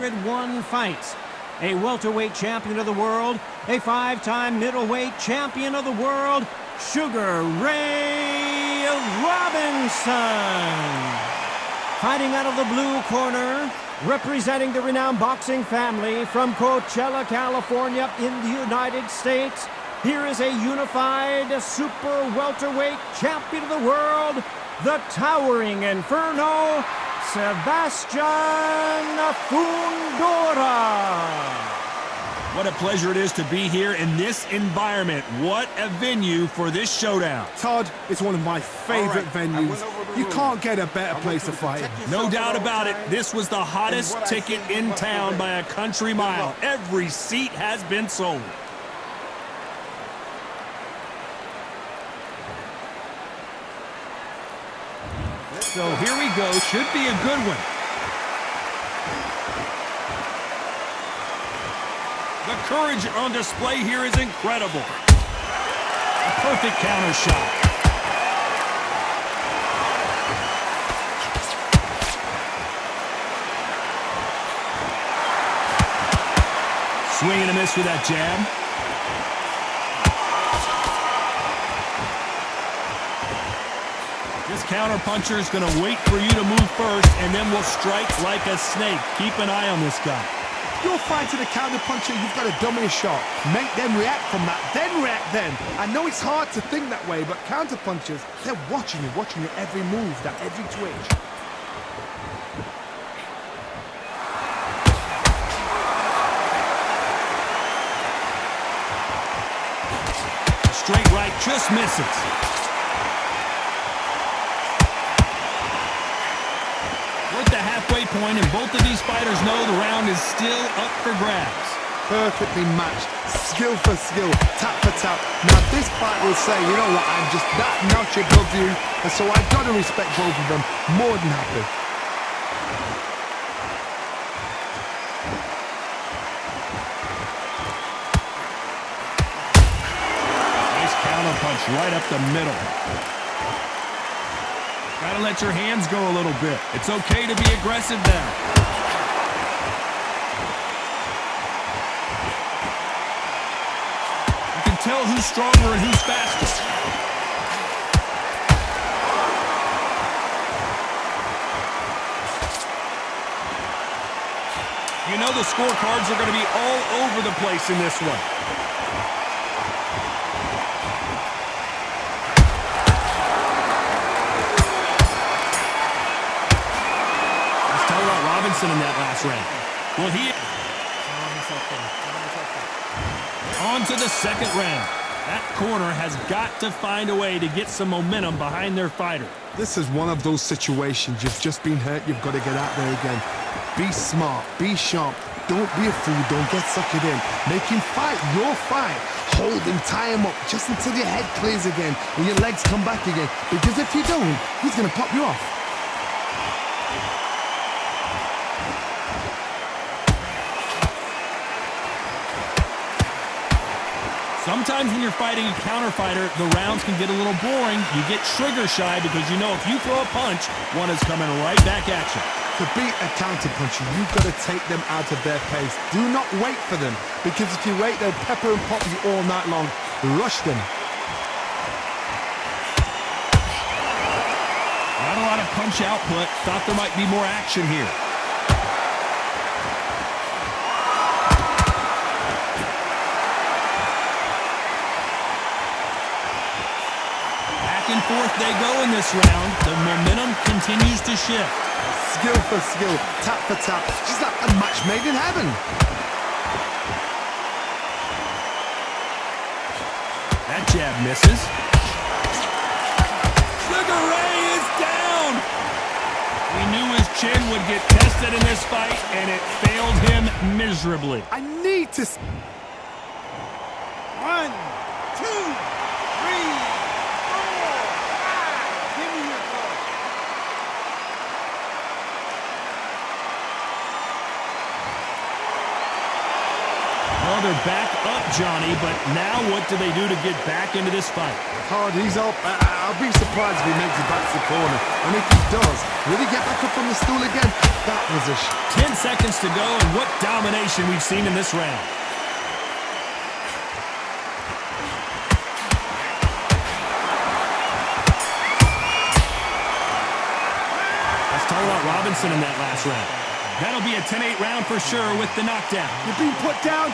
101 fights, a welterweight champion of the world, a 5-time middleweight champion of the world, Sugar Ray Robinson. Fighting out of the blue corner, representing the renowned boxing family from Coachella, California in the United States, here is a unified super welterweight champion of the world, the towering Inferno, Sebastian Fundora. What a pleasure it is to be here in this environment. What a venue for this showdown. Todd, it's one of my favorite venues. You can't get a better place to fight. No doubt about it. This was the hottest ticket in town by a country mile. Every seat has been sold. So here we go. Should be a good one. The courage on display here is incredible. A perfect counter shot. Swing and a miss with that jab. This counter-puncher is going to wait for you to move first, and then will strike like a snake. Keep an eye on this guy. You're fighting a counter-puncher, you've got to dummy a shot. Make them react from that, then react then. I know it's hard to think that way, but counter-punchers, they're watching you every move, that every twitch. Straight right just misses. We're at the halfway point, and both of these fighters know the round is still up for grabs. Perfectly matched, skill for skill, tap for tap. Now this fight will say, you know what, I'm just that notch above you, and so I've got to respect both of them more than happy. Nice counter punch right up the middle. Gotta let your hands go a little bit. It's okay to be aggressive now. You can tell who's stronger and who's fastest. You know the scorecards are going to be all over the place in this one. In that last round. Well, on to the second round. That corner has got to find a way to get some momentum behind their fighter. This is one of those situations. You've just been hurt, you've got to get out there again. Be smart, be sharp, don't be a fool, don't get suckered in. Make him fight your fight. Hold him, tie him up, just until your head clears again and your legs come back again. Because if you don't, he's going to pop you off. Sometimes when you're fighting a counter fighter, the rounds can get a little boring. You get trigger shy because you know if you throw a punch, one is coming right back at you. To beat a counter puncher, you've got to take them out of their pace. Do not wait for them, because if you wait, they'll pepper and pop you all night long. Rush them. Not a lot of punch output. Thought there might be more action here. And forth they go in this round. The momentum continues to shift. Skill for skill, tap for tap. Just like a match made in heaven. That jab misses. Sugar Ray is down. We knew his chin would get tested in this fight, and it failed him miserably. I need to... 1, 2, 3. Well, they're back up, Johnny, but now what do they do to get back into this fight? He's up. I'll be surprised if he makes it back to the corner. And if he does, will he get back up from the stool again? That was a 10 seconds to go, and what domination we've seen in this round. Let's talk about Robinson in that last round. That'll be a 10-8 round for sure with the knockdown. You're being put down.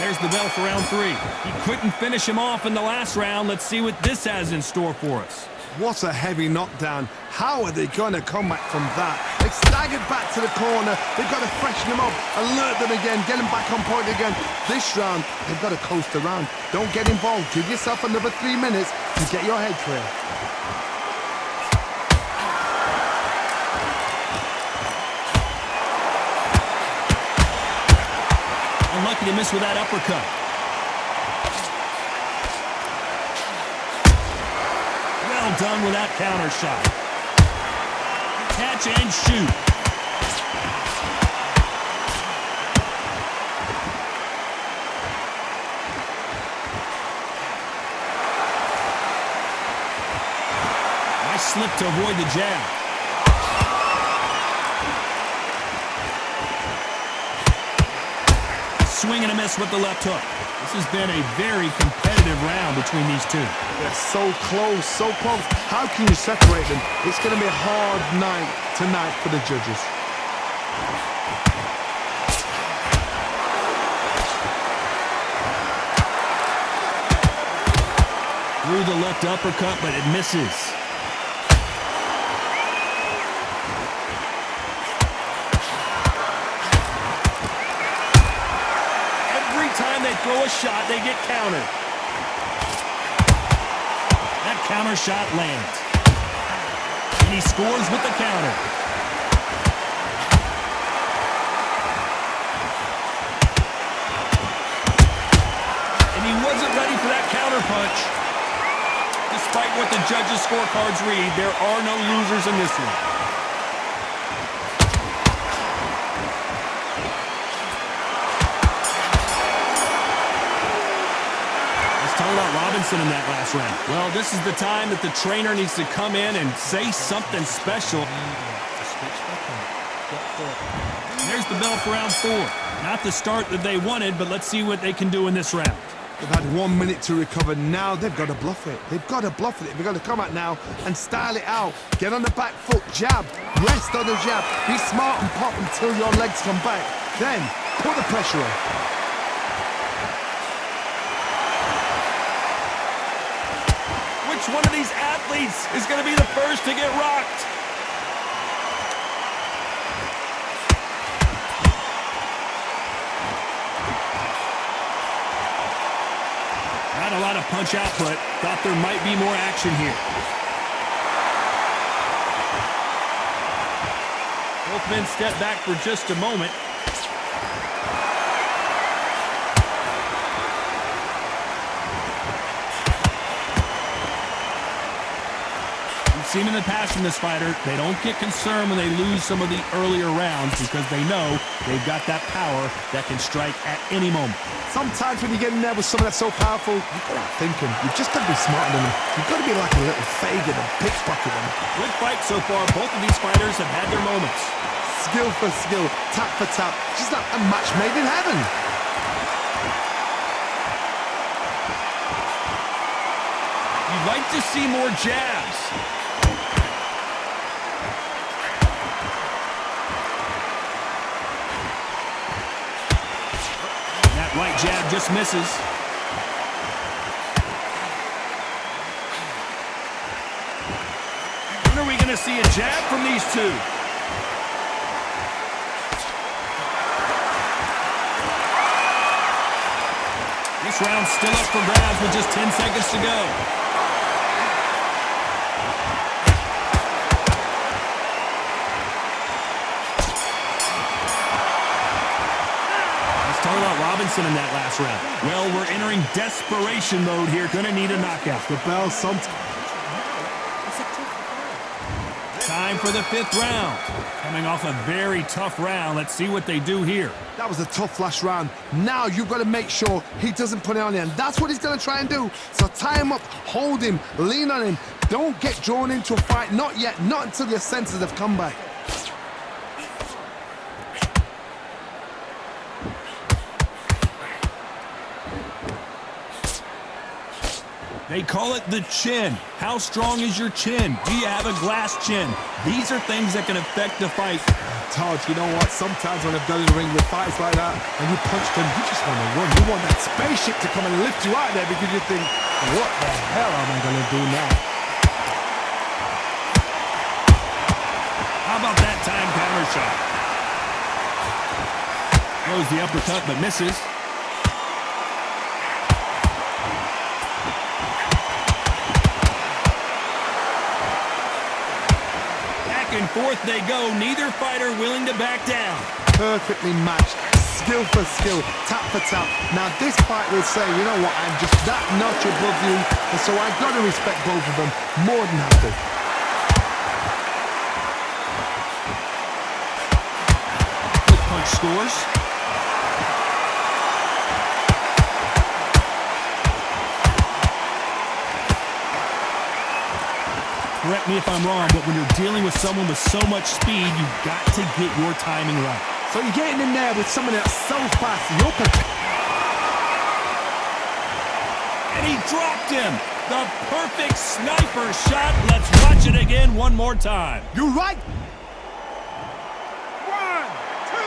There's the bell for round 3. He couldn't finish him off in the last round. Let's see what this has in store for us. What a heavy knockdown. How are they going to come back from that? They staggered back to the corner. They've got to freshen them up, alert them again, get them back on point again. This round, they've got to coast around. Don't get involved. Give yourself another 3 minutes to get your head clear. Unlucky to miss with that uppercut. Well done with that counter shot. Catch and shoot. Nice slip to avoid the jab. Swing and a miss with the left hook. This has been a very competitive round between these two. They're so close, so close. How can you separate them? It's going to be a hard night tonight for the judges. Through the left uppercut, but it misses. They throw a shot, they get countered. That counter shot lands. And he scores with the counter. And he wasn't ready for that counter punch. Despite what the judges' scorecards read, there are no losers in this one. About Robinson in that last round. Well, this is the time that the trainer needs to come in and say something special. There's the bell for round 4. Not the start that they wanted, but let's see what they can do in this round. They've had 1 minute to recover. Now they've got to bluff it. They've got to bluff it. They've got to come out now and style it out. Get on the back foot, jab, rest on the jab. Be smart and pop until your legs come back. Then put the pressure on. Which one of these athletes is going to be the first to get rocked? Not a lot of punch output. Thought there might be more action here. Both men step back for just a moment. Seen in the past from this fighter, they don't get concerned when they lose some of the earlier rounds because they know they've got that power that can strike at any moment. Sometimes when you get in there with someone that's so powerful, you've got to think him. You've just got to be smarter than him. You've got to be like a little Fagin and pickpocket him. Good fight so far. Both of these fighters have had their moments. Skill for skill, tap for tap. Just like a match made in heaven. You'd like to see more jabs. Right jab just misses. When are we going to see a jab from these two? This round's still up for grabs with just 10 seconds to go. Talk about Robinson in that last round. Well, we're entering desperation mode here. Gonna need a knockout. The bell sometimes. Time time for the 5th round. Coming off a very tough round, let's see what they do here. That was a tough last round. Now you've got to make sure he doesn't put it on you, and that's what he's going to try and do. So tie him up, hold him, lean on him. Don't get drawn into a fight. Not yet. Not until your senses have come back. They call it the chin. How strong is your chin? Do you have a glass chin? These are things that can affect the fight. Todd, you know what? Sometimes when I've done in the ring with fights like that, and you punch them, you just want to run. You want that spaceship to come and lift you out there because you think, what the hell am I going to do now? How about that time counter shot? Throws the uppercut but misses. And forth they go, neither fighter willing to back down. Perfectly matched, skill for skill, tap for tap. Now this fight will say, you know what, I'm just that notch above you, and so I've got to respect both of them more than happy. Quick punch scores. Correct me if I'm wrong, but when you're dealing with someone with so much speed, you've got to get your timing right. So you're getting in there with someone that's so fast, you're and he dropped him. The perfect sniper shot. Let's watch it again one more time. You're right. 1, 2,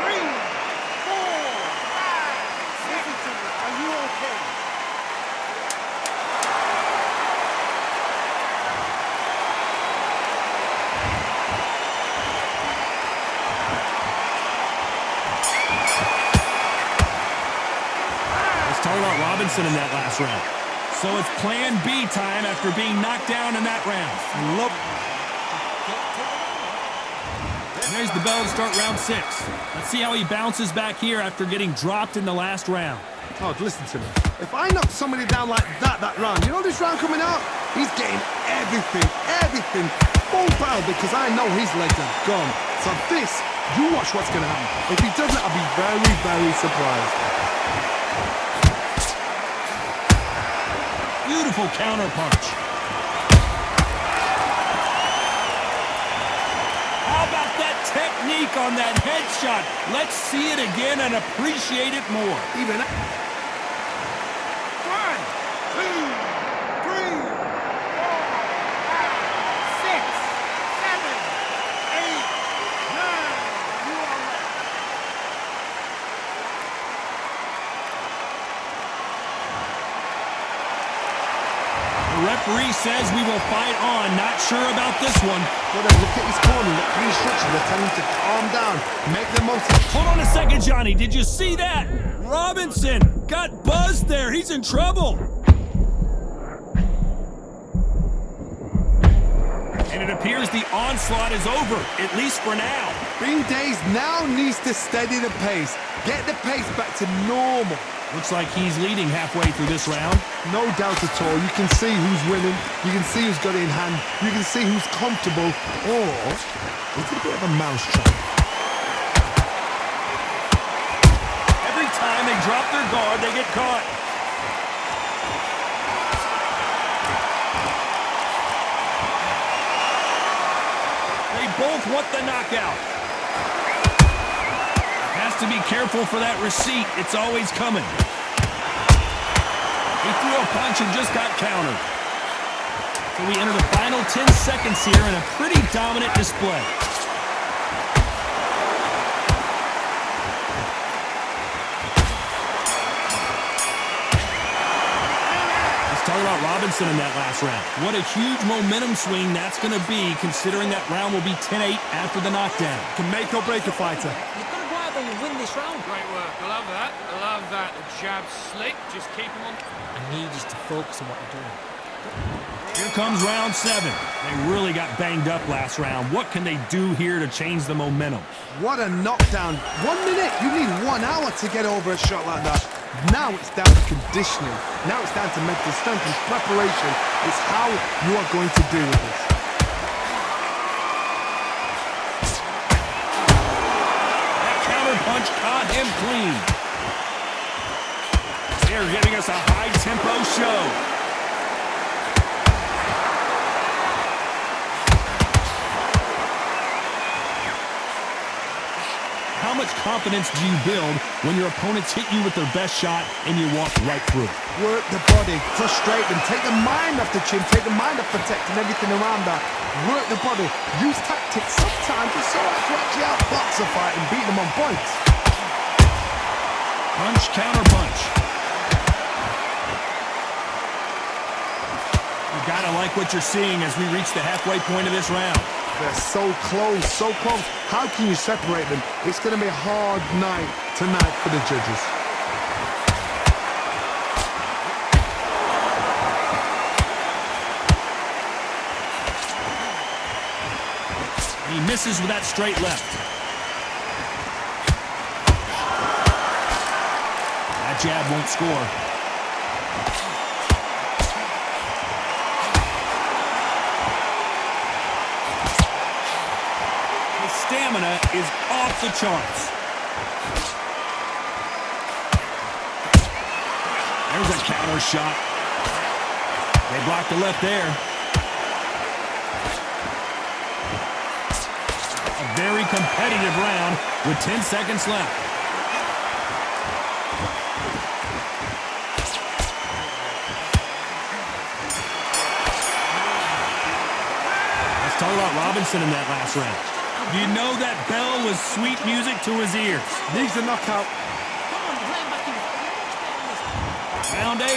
3, 4, 5. Listen to me. Are you okay? Talk about Robinson in that last round. So it's plan B time after being knocked down in that round. There's the bell to start round 6. Let's see how he bounces back here after getting dropped in the last round. Todd, listen to me. If I knock somebody down like that round, you know this round coming out? He's getting everything full power because I know his legs are gone. So this, you watch what's going to happen. If he doesn't, I'll be very, very surprised. Beautiful counter punch. How about that technique on that headshot? Let's see it again and appreciate it more. Even 1, 2, 3, 4, 5, 6, 7, 8, 9. You are right. The referee says we will fight on. Not sure about this one. look at his corner, look at the instructions. They're telling him to calm down, make the most of it. Hold on a second, Johnny. Did you see that? Robinson got buzzed there. He's in trouble. And it appears the onslaught is over, at least for now. Bing Days now needs to steady the pace. Get the pace back to normal. Looks like he's leading halfway through this round. No doubt at all. You can see who's winning. You can see who's got it in hand. You can see who's comfortable. Or it's a bit of a mousetrap. Every time they drop their guard, they get caught. They both want the knockout. Has to be careful for that receipt. It's always coming. He threw a punch and just got countered. So we enter the final 10 seconds here in a pretty dominant display. Let's talk about Robinson in that last round. What a huge momentum swing that's going to be, considering that round will be 10-8 after the knockdown. Can make or break a fighter. You've got to go out there and win this round. Great work. I love that. I love that. The jab's slick. Just keep him on. I need you to focus on what you're doing. Here comes round 7. They really got banged up last round. What can they do here to change the momentum? What a knockdown. 1 minute. You need 1 hour to get over a shot like that. Now it's down to conditioning. Now it's down to mental strength and preparation. It's how you are going to deal with this. punch caught him clean. They're giving us a high-tempo show. How much confidence do you build when your opponents hit you with their best shot and you walk right through? Work the body, frustrate them, take the mind off the chin, take the mind off protecting everything around that. Work the body, use tactics sometimes it's so hard to actually outbox a fight and beat them on points. Punch, counter punch. You gotta like what you're seeing as we reach the halfway point of this round. They're so close, so close. How can you separate them? It's going to be a hard night tonight for the judges. He misses with that straight left. That jab won't score. Stamina is off the charts. There's a counter shot. They blocked the left there. A very competitive round with 10 seconds left. Let's talk about Robinson in that last round. You know that bell was sweet music to his ears. Needs a knockout. Round 8,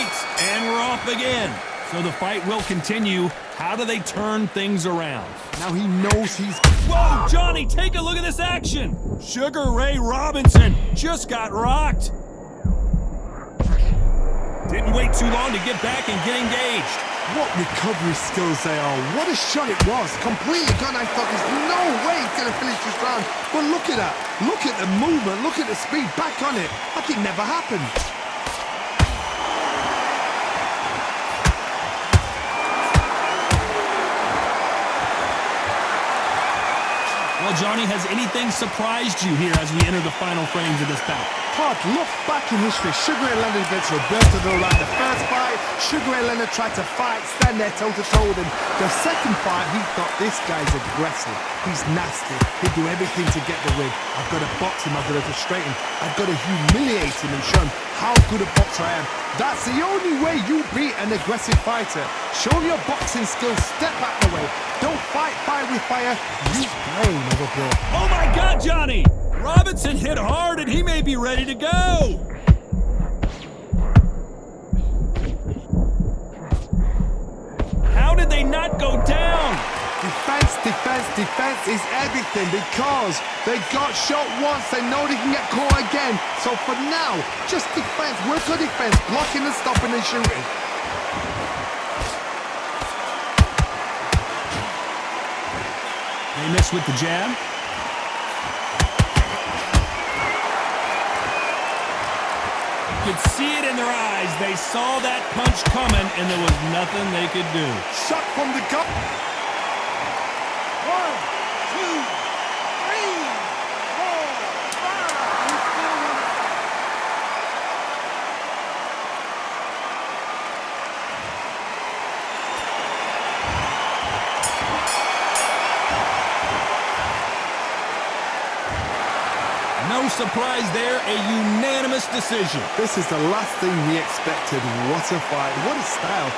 and we're off again. So the fight will continue. How do they turn things around? Now he knows he's... Whoa, Johnny, take a look at this action. Sugar Ray Robinson just got rocked. Didn't wait too long to get back and get engaged. What recovery skills they are. What a shot it was. Completely gone. I thought there's no way he's going to finish this round. But look at that. Look at the movement. Look at the speed. Back on it. Like it never happened. Well, Johnny, has anything surprised you here as we enter the final frames of this bout? Todd, look back in history. Sugar Ray Leonard against Roberto Del Rio. The first fight, Sugar Ray Leonard tried to fight, stand there toe-to-toe with him. The second fight, he thought, this guy's aggressive. He's nasty. He'll do everything to get the win. I've got to box him. I've got to frustrate him. I've got to humiliate him and show him how good a boxer I am. That's the only way you beat an aggressive fighter. Show him your boxing skills. Step out the way. Don't fight fire with fire. Use brain over blood. Oh my God, Johnny! Robinson hit hard and he may be ready to go. How did they not go down? Defense, defense, defense is everything because they got shot once. They know they can get caught again. So for now, just defense. Work on defense. Blocking and stopping and shooting. They miss with the jab. You could see it in their eyes. They saw that punch coming, and there was nothing they could do. Shot from the gut. 1, 2, 3, 4, 5. No surprise there, a unanimous decision. This is the last thing we expected. What a fight. What a style.